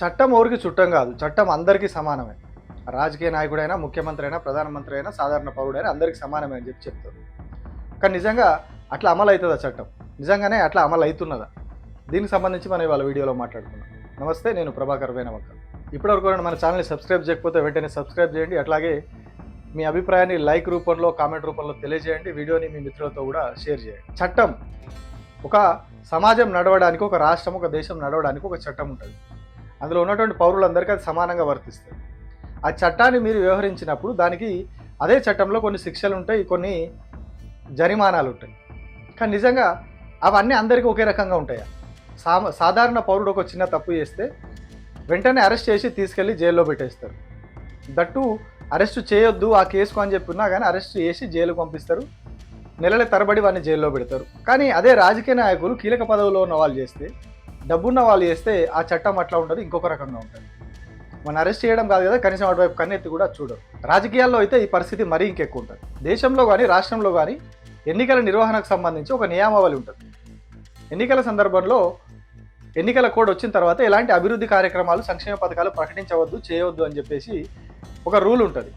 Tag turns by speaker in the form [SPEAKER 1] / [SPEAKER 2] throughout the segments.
[SPEAKER 1] చట్టం ఎవరికి చుట్టం కాదు. చట్టం అందరికీ సమానమే. రాజకీయ నాయకుడైనా, ముఖ్యమంత్రి అయినా, ప్రధానమంత్రి అయినా, సాధారణ పౌరుడైనా అందరికీ సమానమే అని చెప్తారు. కానీ నిజంగా అట్లా అమలు అవుతుందా చట్టం? నిజంగానే అట్లా అమలు అవుతున్నదా? దీనికి సంబంధించి మనం ఇవాళ వీడియోలో మాట్లాడుకున్నాం. నమస్తే, నేను ప్రభాకర్ వేనవక్క. ఇప్పటివరకు మన ఛానల్ని సబ్స్క్రైబ్ చేయకపోతే వెంటనే సబ్స్క్రైబ్ చేయండి. అట్లాగే మీ అభిప్రాయాన్ని లైక్ రూపంలో, కామెంట్ రూపంలో తెలియజేయండి. వీడియోని మీ మిత్రులతో కూడా షేర్ చేయండి. చట్టం, ఒక సమాజం నడవడానికి, ఒక రాష్ట్రం, ఒక దేశం నడవడానికి ఒక చట్టం ఉంటుంది. అందులో ఉన్నటువంటి పౌరులందరికీ అది సమానంగా వర్తిస్తుంది. ఆ చట్టాన్ని మీరు వ్యవహరించినప్పుడు దానికి అదే చట్టంలో కొన్ని శిక్షలు ఉంటాయి, కొన్ని జరిమానాలు ఉంటాయి. కానీ నిజంగా అవన్నీ అందరికీ ఒకే రకంగా ఉంటాయా? సాధారణ పౌరుడు ఒక చిన్న తప్పు చేస్తే వెంటనే అరెస్ట్ చేసి తీసుకెళ్ళి జైల్లో పెట్టేస్తారు. దట్టు అరెస్ట్ చేయొద్దు ఆ కేసుకు అని చెప్పున్నా కానీ అరెస్ట్ చేసి జైలుకు పంపిస్తారు. నెలల తరబడి వాడిని జైల్లో పెడతారు. కానీ అదే రాజకీయ నాయకులు, కీలక పదవిలో ఉన్న వాళ్ళు చేస్తే, డబ్బున్న వాళ్ళు చేస్తే ఆ చట్టం అట్లా ఉంటుంది, ఇంకొక రకంగా ఉంటుంది. మనం అరెస్ట్ చేయడం కాదు కదా, కనీసం అటువైపు కన్నెత్తి కూడా చూడరు. రాజకీయాల్లో అయితే ఈ పరిస్థితి మరీ ఇంకెక్కువ ఉంటుంది. దేశంలో కానీ రాష్ట్రంలో కానీ ఎన్నికల నిర్వహణకు సంబంధించి ఒక నియమావళి ఉంటుంది. ఎన్నికల సందర్భంలో ఎన్నికల కోడ్ వచ్చిన తర్వాత ఎలాంటి అభివృద్ధి కార్యక్రమాలు, సంక్షేమ పథకాలు ప్రకటించవద్దు, చేయవద్దు అని చెప్పేసి ఒక రూల్ ఉంటుంది.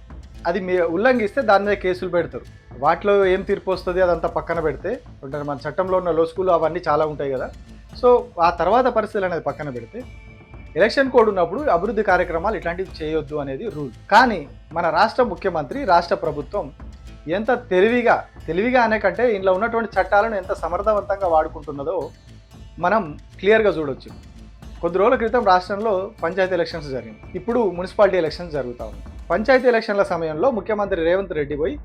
[SPEAKER 1] అది ఉల్లంఘిస్తే దాని మీద కేసులు పెడతారు. వాటిలో ఏం తీర్పు వస్తుంది అదంతా పక్కన పెడితే, మన చట్టంలో ఉన్న లోసుకులు అవన్నీ చాలా ఉంటాయి కదా. సో ఆ తర్వాత పరిస్థితులు అనేది పక్కన పెడితే, ఎలక్షన్ కోడ్ ఉన్నప్పుడు అభివృద్ధి కార్యక్రమాలు ఇట్లాంటివి చేయొద్దు అనేది రూల్. కానీ మన రాష్ట్ర ముఖ్యమంత్రి, రాష్ట్ర ప్రభుత్వం ఎంత తెలివిగా అనే కంటే ఇంట్లో ఉన్నటువంటి చట్టాలను ఎంత సమర్థవంతంగా వాడుకుంటున్నదో మనం క్లియర్గా చూడొచ్చు. కొద్ది రోజుల క్రితం రాష్ట్రంలో పంచాయతీ ఎలక్షన్స్ జరిగింది. ఇప్పుడు మున్సిపాలిటీ ఎలక్షన్స్ జరుగుతూ ఉన్నాయి. పంచాయతీ ఎలక్షన్ల సమయంలో ముఖ్యమంత్రి రేవంత్ రెడ్డి పోయి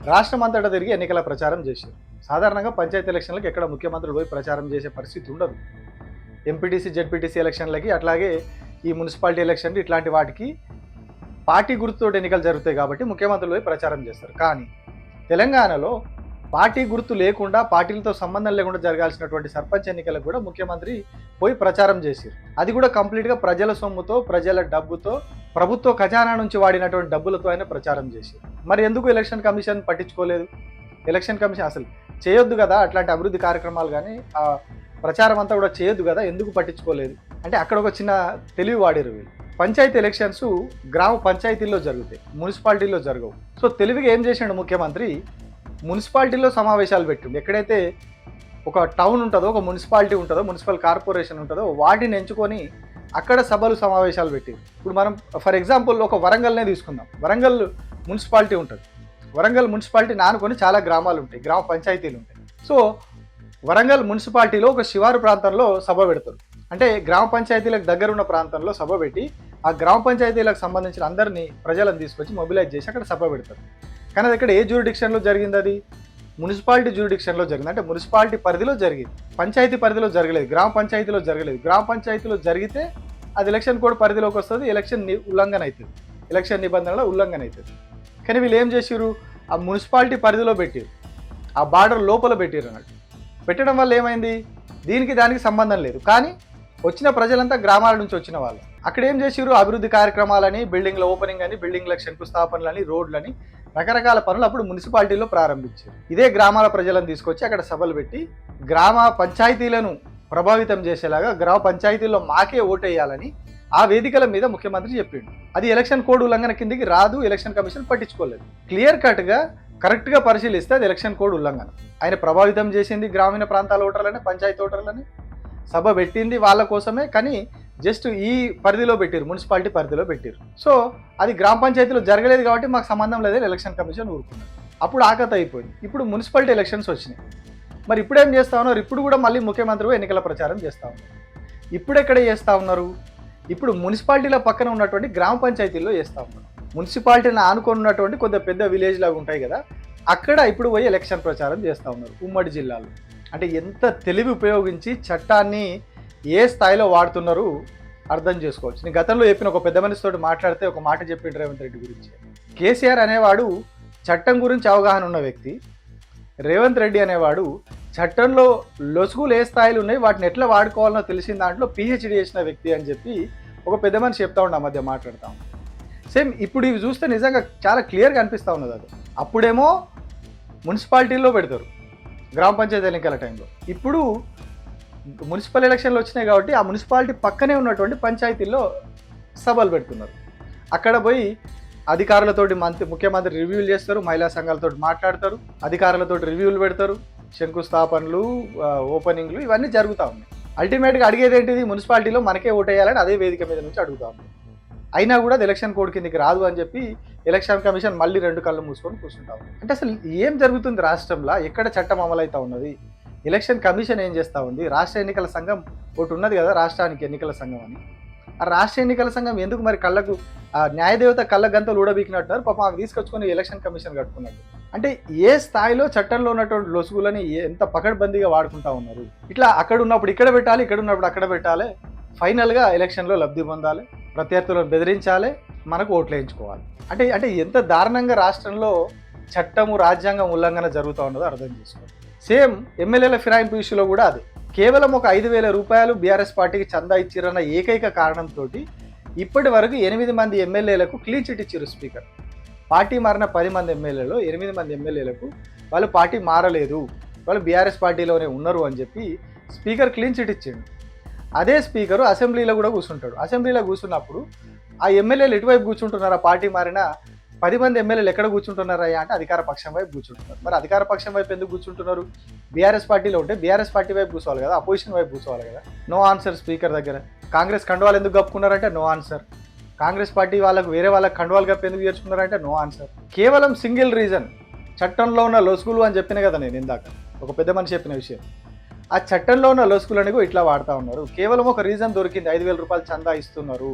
[SPEAKER 1] రాష్ట్రం అంతటా తిరిగి ఎన్నికల ప్రచారం చేశారు. సాధారణంగా పంచాయతీ ఎలక్షన్లకు ఎక్కడ ముఖ్యమంత్రి పోయి ప్రచారం చేసే పరిస్థితి ఉండదు. ఎంపీటీసీ, జెడ్పీటీసీ ఎలక్షన్లకి, అట్లాగే ఈ మున్సిపాలిటీ ఎలక్షన్లు ఇట్లాంటి వాటికి పార్టీ గుర్తుతో ఎన్నికలు జరుగుతాయి కాబట్టి ముఖ్యమంత్రులు పోయి ప్రచారం చేస్తారు. కానీ తెలంగాణలో పార్టీ గుర్తు లేకుండా, పార్టీలతో సంబంధం లేకుండా జరగాల్సినటువంటి సర్పంచ్ ఎన్నికలకు కూడా ముఖ్యమంత్రి పోయి ప్రచారం చేశారు. అది కూడా కంప్లీట్గా ప్రజల సొమ్ముతో, ప్రజల డబ్బుతో, ప్రభుత్వ ఖజానా నుంచి వాడినటువంటి డబ్బులతో ఆయన ప్రచారం చేశారు. మరి ఎందుకు ఎలక్షన్ కమిషన్ పట్టించుకోలేదు? ఎలక్షన్ కమిషన్ అసలు చేయొద్దు కదా అట్లాంటి అభివృద్ధి కార్యక్రమాలు, కానీ ఆ ప్రచారం అంతా కూడా చేయొద్దు కదా, ఎందుకు పట్టించుకోలేదు అంటే అక్కడ ఒక చిన్న తెలివి వాడారు వీళ్ళు. పంచాయతీ ఎలక్షన్స్ గ్రామ పంచాయతీల్లో జరుగుతాయి, మున్సిపాలిటీల్లో జరగవు. సో తెలివిగా ఏం చేసిండు ముఖ్యమంత్రి, మున్సిపాలిటీలో సమావేశాలు పెట్టిండు. ఎక్కడైతే ఒక టౌన్ ఉంటుందో, ఒక మున్సిపాలిటీ ఉంటుందో, మున్సిపల్ కార్పొరేషన్ ఉంటుందో వాటిని ఎంచుకొని అక్కడ సభలు, సమావేశాలు పెట్టిండు. ఇప్పుడు మనం ఫర్ ఎగ్జాంపుల్ ఒక వరంగల్నే తీసుకుందాం. వరంగల్ మున్సిపాలిటీ ఉంటుంది. వరంగల్ మున్సిపాలిటీ నానుకొని చాలా గ్రామాలు ఉంటాయి, గ్రామ పంచాయతీలు ఉంటాయి. సో వరంగల్ మున్సిపాలిటీలో ఒక శివారు ప్రాంతంలో సభ పెడతారు. అంటే గ్రామ పంచాయతీలకు దగ్గర ఉన్న ప్రాంతంలో సభ పెట్టి ఆ గ్రామ పంచాయతీలకు సంబంధించిన అందరినీ, ప్రజలను తీసుకొచ్చి మొబిలైజ్ చేసి అక్కడ సభ పెడతారు. కానీ అది అక్కడ ఏ జ్యూరిడిక్షన్లో జరిగింది? అది మున్సిపాలిటీ జ్యూరిడిక్షన్లో జరిగింది. అంటే మున్సిపాలిటీ పరిధిలో జరిగింది, పంచాయతీ పరిధిలో జరగలేదు, గ్రామ పంచాయతీలో జరగలేదు. గ్రామ పంచాయతీలో జరిగితే అది ఎలక్షన్ కోడ్ పరిధిలోకి వస్తుంది, ఎలక్షన్ ఉల్లంఘన అవుతుంది, ఎలక్షన్ నిబంధనల ఉల్లంఘన అవుతుంది. కానీ వీళ్ళు ఏం చేసారు, ఆ మున్సిపాలిటీ పరిధిలో పెట్టారు, ఆ బార్డర్ లోపల పెట్టారు అన్నట్టు. పెట్టడం వల్ల ఏమైంది, దీనికి దానికి సంబంధం లేదు. కానీ వచ్చిన ప్రజలంతా గ్రామాల నుంచి వచ్చిన వాళ్ళు. అక్కడ ఏం చేసారు, అభివృద్ధి కార్యక్రమాలని, బిల్డింగ్ల ఓపెనింగ్ అని, బిల్డింగ్ల శంకుస్థాపనలని, రోడ్లని, రకరకాల పనులు అప్పుడు మున్సిపాలిటీలో ప్రారంభించారు. ఇదే గ్రామాల ప్రజలను తీసుకొచ్చి అక్కడ సభలు పెట్టి గ్రామ పంచాయతీలను ప్రభావితం చేసేలాగా, గ్రామ పంచాయతీల్లో మాకే ఓటేయాలని ఆ వేదికల మీద ముఖ్యమంత్రి చెప్పిండు. అది ఎలక్షన్ కోడ్ ఉల్లంఘన కిందికి రాదు, ఎలక్షన్ కమిషన్ పట్టించుకోలేదు. క్లియర్ కట్గా కరెక్ట్గా పరిశీలిస్తే అది ఎలక్షన్ కోడ్ ఉల్లంఘన. ఆయన ప్రభావితం చేసింది గ్రామీణ ప్రాంతాల ఓటర్లని, పంచాయతీ ఓటర్లని, సభ పెట్టింది వాళ్ళ కోసమే. కానీ జస్ట్ ఈ పరిధిలో పెట్టారు, మున్సిపాలిటీ పరిధిలో పెట్టారు. సో అది గ్రామ పంచాయతీలో జరగలేదు కాబట్టి మాకు సంబంధం లేదని ఎలక్షన్ కమిషన్ ఊరుకున్నారు. అప్పుడు ఆకత అయిపోయింది. ఇప్పుడు మున్సిపాలిటీ ఎలక్షన్స్ వచ్చినాయి. మరి ఇప్పుడు ఏం చేస్తూ ఉన్నారు? ఇప్పుడు కూడా మళ్ళీ ముఖ్యమంత్రి ఎన్నికల ప్రచారం చేస్తూ ఉన్నారు. ఇప్పుడు ఎక్కడ చేస్తూ ఉన్నారు? ఇప్పుడు మున్సిపాలిటీల పక్కన ఉన్నటువంటి గ్రామ పంచాయతీల్లో చేస్తూ ఉన్నారు. మున్సిపాలిటీని ఆనుకొని ఉన్నటువంటి కొద్దిగా పెద్ద విలేజ్ లాగా ఉంటాయి కదా, అక్కడ ఇప్పుడు పోయి ఎలక్షన్ ప్రచారం చేస్తూ ఉన్నారు ఉమ్మడి జిల్లాలో. అంటే ఎంత తెలివి ఉపయోగించి చట్టాన్ని ఏ స్థాయిలో వాడుతున్నారు అర్థం చేసుకోవచ్చు. నేను గతంలో చెప్పిన ఒక పెద్ద మనిషితో మాట్లాడితే ఒక మాట చెప్పిండు రేవంత్ రెడ్డి గురించి. కేసీఆర్ అనేవాడు చట్టం గురించి అవగాహన ఉన్న వ్యక్తి, రేవంత్ రెడ్డి అనేవాడు చట్టంలో లొసుగులు ఏ స్థాయిలు ఉన్నాయి, వాటిని ఎట్లా వాడుకోవాలనో తెలిసిన దాంట్లో పిహెచ్డి చేసిన వ్యక్తి అని చెప్పి ఒక పెద్ద మనిషి చెప్తా ఉండే, మధ్య మాట్లాడతాం. సేమ్ ఇప్పుడు ఇవి చూస్తే నిజంగా చాలా క్లియర్గా అనిపిస్తూ ఉన్నది. అది అప్పుడేమో మున్సిపాలిటీల్లో పెడతారు గ్రామ పంచాయతీ ఎన్నికల టైంలో, ఇప్పుడు మున్సిపల్ ఎలక్షన్లు వచ్చినాయి కాబట్టి ఆ మున్సిపాలిటీ పక్కనే ఉన్నటువంటి పంచాయతీల్లో సభలు పెడుతున్నారు. అక్కడ పోయి అధికారులతోటి ముఖ్యమంత్రి రివ్యూలు చేస్తారు, మహిళా సంఘాలతో మాట్లాడతారు, అధికారులతోటి రివ్యూలు పెడతారు, శంకుస్థాపనలు, ఓపెనింగ్లు ఇవన్నీ జరుగుతూ ఉన్నాయి. అల్టిమేట్గా అడిగేది ఏంటిది, మున్సిపాలిటీలో మనకే ఓటేయాలని అదే వేదిక మీద నుంచి అడుగుతా ఉన్నాయి. అయినా కూడా ఎలక్షన్ కోడ్ కిందకి రాదు అని చెప్పి ఎలక్షన్ కమిషన్ మళ్ళీ 2 కళ్ళు మూసుకొని కూర్చుంటాం. అంటే అసలు ఏం జరుగుతుంది రాష్ట్రంలో? ఎక్కడ చట్టం అమలవుతా ఉన్నది? ఎలక్షన్ కమిషన్ ఏం చేస్తూ ఉంది? రాష్ట్ర ఎన్నికల సంఘం ఒకటి ఉన్నది కదా, రాష్ట్రానికి ఎన్నికల సంఘం అని. ఆ రాష్ట్ర ఎన్నికల సంఘం ఎందుకు మరి కళ్ళకు న్యాయదేవత కళ్ళ గంతలు ఊడబీకినట్టున్నారు పాపం, ఆమె తీసుకొచ్చుకొని ఎలక్షన్ కమిషన్ కట్టుకున్నట్టు. అంటే ఏ స్థాయిలో చట్టంలో ఉన్నటువంటి లొసుగులని ఎంత పకడ్బందీగా వాడుకుంటా ఉన్నారు. ఇట్లా అక్కడ ఉన్నప్పుడు ఇక్కడ పెట్టాలి, ఇక్కడ ఉన్నప్పుడు అక్కడ పెట్టాలి, ఫైనల్గా ఎలక్షన్లో లబ్ధి పొందాలి, ప్రత్యర్థులను బెదిరించాలి, మనకు ఓట్లు వేయించుకోవాలి. అంటే అంటే ఎంత దారుణంగా రాష్ట్రంలో చట్టము రాజ్యాంగం ఉల్లంఘన జరుగుతూ ఉన్నదో అర్థం చేసుకోవాలి. సేమ్ ఎమ్మెల్యేల ఫిరాయింపు విషయంలో కూడా అదే. కేవలం ఒక 5,000 రూపాయలు బీఆర్ఎస్ పార్టీకి చందా ఇచ్చిరన్న ఏకైక కారణంతో ఇప్పటి వరకు 8 మంది ఎమ్మెల్యేలకు క్లీన్ చిట్ ఇచ్చారు స్పీకర్. పార్టీ మారిన 10 మంది ఎమ్మెల్యేలు 8 మంది ఎమ్మెల్యేలకు వాళ్ళు పార్టీ మారలేదు, వాళ్ళు బీఆర్ఎస్ పార్టీలోనే ఉన్నారు అని చెప్పి స్పీకర్ క్లీన్ చిట్ ఇచ్చిండు. అదే స్పీకరు అసెంబ్లీలో కూడా కూర్చుంటాడు. అసెంబ్లీలో కూర్చున్నప్పుడు ఆ ఎమ్మెల్యేలు ఎటువైపు కూర్చుంటున్నారా, పార్టీ మారిన 10 మంది ఎమ్మెల్యేలు ఎక్కడ కూర్చుంటున్నారా అంటే అధికార పక్షం వైపు కూర్చుంటున్నారు. మరి అధికార పక్షం వైపు ఎందుకు కూర్చుంటున్నారు? బీఆర్ఎస్ పార్టీలో ఉంటే బీఆర్ఎస్ పార్టీ వైపు కూర్చోవాలి కదా, అపోజిషన్ వైపు కూర్చోవాలి కదా. నో ఆన్సర్ స్పీకర్ దగ్గర. కాంగ్రెస్ కండువాలు ఎందుకు కప్పుకున్నారంటే నో ఆన్సర్. కాంగ్రెస్ పార్టీ వాళ్ళకు వేరే వాళ్ళకి కండువాలు కప్పు ఎందుకు చేర్చుకున్నారంటే నో ఆన్సర్. కేవలం సింగిల్ రీజన్, చట్టంలో ఉన్న లొసుగులు అని చెప్పిన కదా నేను ఇందాక, ఒక పెద్ద మనిషి చెప్పిన విషయం. ఆ చట్టంలో ఉన్న లొసుగులని ఇట్లా వాడుతూ ఉన్నారు. కేవలం ఒక రీజన్ దొరికింది, 5,000 రూపాయలు చందా ఇస్తున్నారు.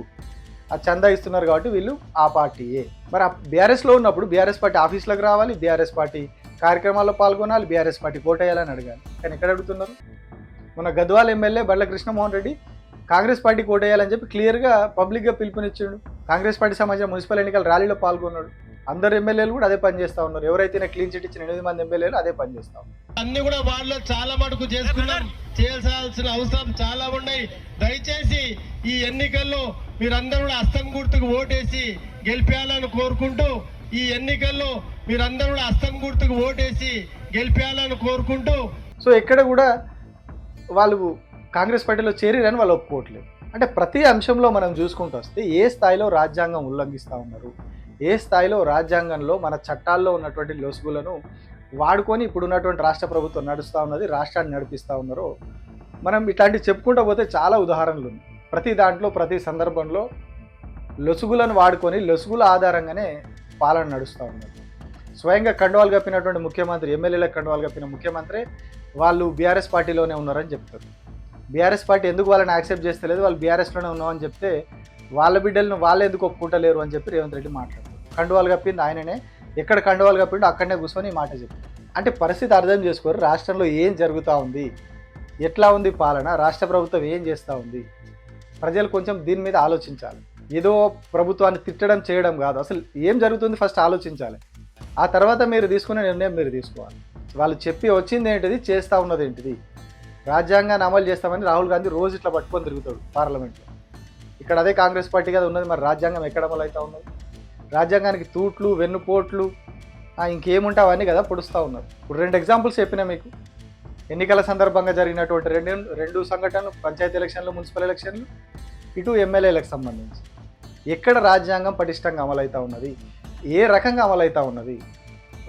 [SPEAKER 1] ఆ చందా ఇస్తున్నారు కాబట్టి వీళ్ళు ఆ పార్టీయే. మరి ఆ బీఆర్ఎస్లో ఉన్నప్పుడు బీఆర్ఎస్ పార్టీ ఆఫీసులకు రావాలి, బీఆర్ఎస్ పార్టీ కార్యక్రమాల్లో పాల్గొనాలి, బీఆర్ఎస్ పార్టీ ఓటేయాలని అడగాలి. కానీ ఎక్కడ అడుగుతున్నారు? మన గద్వాల ఎమ్మెల్యే బండ్ల కృష్ణమోహన్ రెడ్డి కాంగ్రెస్ పార్టీకి ఓటేయాలని చెప్పి క్లియర్గా పబ్లిక్గా పిలుపునిచ్చాడు. కాంగ్రెస్ పార్టీ సంబంధించిన మున్సిపల్ ఎన్నికల ర్యాలీలో పాల్గొన్నాడు. అందరు ఎమ్మెల్యేలు కూడా అదే పని చేస్తూ ఉన్నారు. ఎవరైతే క్లీన్ చిట్ ఇచ్చిన 8 మంది ఎమ్మెల్యేలు అదే పని చేస్తా ఉన్నారు.
[SPEAKER 2] అన్ని కూడా వాళ్ళు చాలా మటుకు చేసుకున్నాం, చేయాల్సిన అవసరం చాలా ఉన్నాయి. దయచేసి ఈ ఎన్నికల్లో మీరందరూ కూడా హస్తం గుర్తుకు ఓటేసి గెలిపేయాలని కోరుకుంటూ, ఈ ఎన్నికల్లో మీరందరూ కూడా హస్తం గుర్తుకు ఓటేసి గెలిపేయాలని కోరుకుంటూ.
[SPEAKER 1] సో ఎక్కడ కూడా వాళ్ళు కాంగ్రెస్ పార్టీలో చేరిరని వాళ్ళు ఒప్పుకోవట్లేదు. అంటే ప్రతి అంశంలో మనం చూసుకుంటూ వస్తే ఏ స్థాయిలో రాజ్యాంగం ఉల్లంఘిస్తూ ఉన్నారు, ఏ స్థాయిలో రాజ్యాంగంలో మన చట్టాల్లో ఉన్నటువంటి లొసుగులను వాడుకొని ఇప్పుడు ఉన్నటువంటి రాష్ట్ర ప్రభుత్వం నడుస్తూ ఉన్నది, రాష్ట్రాన్ని నడిపిస్తూ ఉన్నారో మనం ఇట్లాంటివి చెప్పుకుంటూ పోతే చాలా ఉదాహరణలు ఉన్నాయి. ప్రతి దాంట్లో ప్రతి సందర్భంలో లొసుగులను వాడుకొని లొసుగుల ఆధారంగానే పాలన నడుస్తూ ఉన్నారు. స్వయంగా కండువాలు కప్పినటువంటి ముఖ్యమంత్రి, ఎమ్మెల్యేలకు కండువాలు కప్పిన ముఖ్యమంత్రి వాళ్ళు బీఆర్ఎస్ పార్టీలోనే ఉన్నారని చెప్తారు. బీఆర్ఎస్ పార్టీ ఎందుకు వాళ్ళని యాక్సెప్ట్ చేస్తలేదు, వాళ్ళు బీఆర్ఎస్లోనే ఉన్నామని చెప్తే వాళ్ళ బిడ్డలను వాళ్ళు ఎందుకు ఒప్పుకుంటలేరు అని చెప్పి రేవంత్ రెడ్డి మాట్లాడతారు. కండువాలు కప్పింది ఆయననే, ఎక్కడ కండువాలు కప్పిండో అక్కడనే కూర్చొని ఈ మాట చెప్తారు. అంటే పరిస్థితి అర్థం చేసుకోరు. రాష్ట్రంలో ఏం జరుగుతూ ఉంది, ఎట్లా ఉంది పాలన, రాష్ట్ర ప్రభుత్వం ఏం చేస్తూ ఉంది, ప్రజలు కొంచెం దీని మీద ఆలోచించాలి. ఏదో ప్రభుత్వాన్ని తిట్టడం చేయడం కాదు, అసలు ఏం జరుగుతుంది ఫస్ట్ ఆలోచించాలి. ఆ తర్వాత మీరు తీసుకునే నిర్ణయం మీరు తీసుకోవాలి. వాళ్ళు చెప్పి వచ్చింది ఏంటిది, చేస్తూ ఉన్నది ఏంటిది. రాజ్యాంగాన్ని అమలు చేస్తామని రాహుల్ గాంధీ రోజు ఇట్లా పట్టుకొని తిరుగుతాడు పార్లమెంట్లో. ఇక్కడ అదే కాంగ్రెస్ పార్టీ కదా ఉన్నది, మరి రాజ్యాంగం ఎక్కడ అమలు అవుతూ ఉన్నది? రాజ్యాంగానికి తూట్లు వెన్నుపోట్లు ఇంకేముంటావన్నీ కదా పొడుస్తూ ఉన్నారు. ఇప్పుడు 2 ఎగ్జాంపుల్స్ చెప్పినా మీకు. ఎన్నికల సందర్భంగా జరిగినటువంటి రెండు సంఘటనలు, పంచాయతీ ఎలక్షన్లు, మున్సిపల్ ఎలక్షన్లు, ఇటు ఎమ్మెల్యేలకు సంబంధించి ఎక్కడ రాజ్యాంగం పటిష్టంగా అమలవుతూ ఉన్నది, ఏ రకంగా అమలవుతూ ఉన్నది,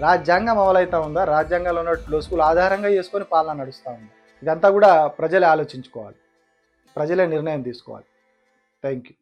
[SPEAKER 1] రాజ్యాంగం అమలవుతూ ఉందా, రాజ్యాంగంలో ఉన్న లొసుగులు ఆధారంగా చేసుకొని పాలన నడుస్తూ ఉంది. ఇదంతా కూడా ప్రజలే ఆలోచించుకోవాలి, ప్రజలే నిర్ణయం తీసుకోవాలి. Thank you.